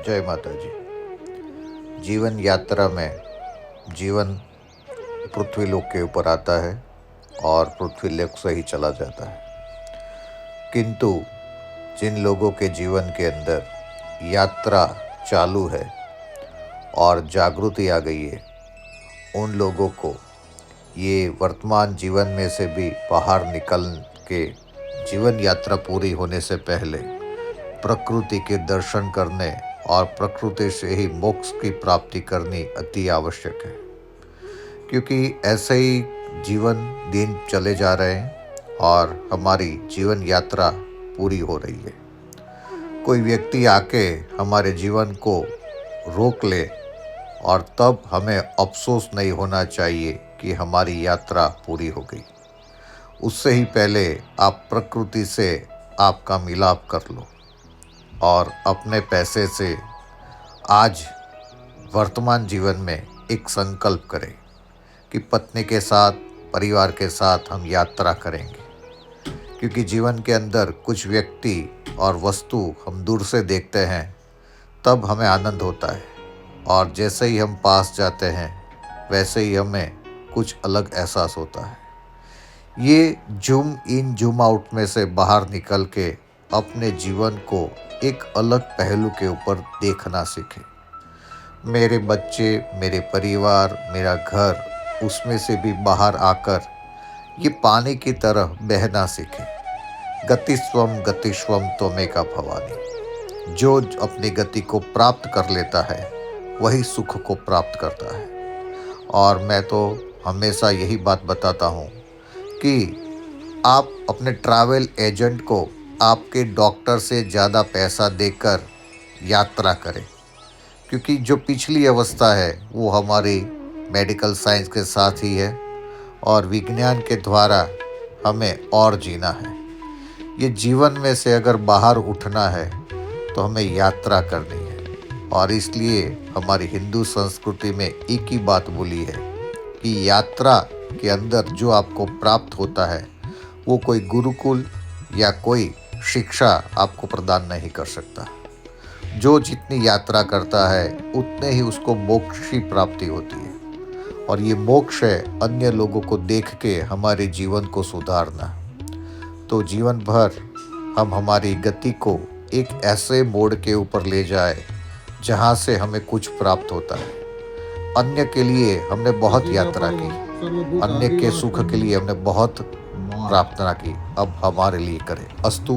जय माता जी। जीवन यात्रा में जीवन पृथ्वी लोक के ऊपर आता है और पृथ्वी लोक से ही चला जाता है। किंतु जिन लोगों के जीवन के अंदर यात्रा चालू है और जागृति आ गई है, उन लोगों को ये वर्तमान जीवन में से भी बाहर निकल के जीवन यात्रा पूरी होने से पहले प्रकृति के दर्शन करने और प्रकृति से ही मोक्ष की प्राप्ति करनी अति आवश्यक है। क्योंकि ऐसे ही जीवन दिन चले जा रहे हैं और हमारी जीवन यात्रा पूरी हो रही है। कोई व्यक्ति आके हमारे जीवन को रोक ले और तब हमें अफसोस नहीं होना चाहिए कि हमारी यात्रा पूरी हो गई। उससे ही पहले आप प्रकृति से आपका मिलाप कर लो और अपने पैसे से आज वर्तमान जीवन में एक संकल्प करें कि पत्नी के साथ, परिवार के साथ हम यात्रा करेंगे। क्योंकि जीवन के अंदर कुछ व्यक्ति और वस्तु हम दूर से देखते हैं तब हमें आनंद होता है, और जैसे ही हम पास जाते हैं वैसे ही हमें कुछ अलग एहसास होता है। ये जूम इन जूम आउट में से बाहर निकल के अपने जीवन को एक अलग पहलू के ऊपर देखना सीखें। मेरे बच्चे, मेरे परिवार, मेरा घर, उसमें से भी बाहर आकर ये पानी की तरह बहना सीखें। गतिस्वम त्वमेका भवानी। जो अपनी गति को प्राप्त कर लेता है वही सुख को प्राप्त करता है। और मैं तो हमेशा यही बात बताता हूँ कि आप अपने ट्रैवल एजेंट को आपके डॉक्टर से ज़्यादा पैसा देकर यात्रा करें। क्योंकि जो पिछली अवस्था है वो हमारी मेडिकल साइंस के साथ ही है और विज्ञान के द्वारा हमें और जीना है। ये जीवन में से अगर बाहर उठना है तो हमें यात्रा करनी है। और इसलिए हमारी हिंदू संस्कृति में एक ही बात बोली है कि यात्रा के अंदर जो आपको प्राप्त होता है वो कोई गुरुकुल या कोई शिक्षा आपको प्रदान नहीं कर सकता। जो जितनी यात्रा करता है उतने ही उसको मोक्ष की प्राप्ति होती है। और ये मोक्ष है अन्य लोगों को देख के हमारे जीवन को सुधारना। तो जीवन भर हम हमारी गति को एक ऐसे मोड़ के ऊपर ले जाए जहाँ से हमें कुछ प्राप्त होता है। अन्य के लिए हमने बहुत यात्रा की, अन्य के सुख के लिए हमने बहुत प्रार्थना की, अब हमारे लिए करें। अस्तु।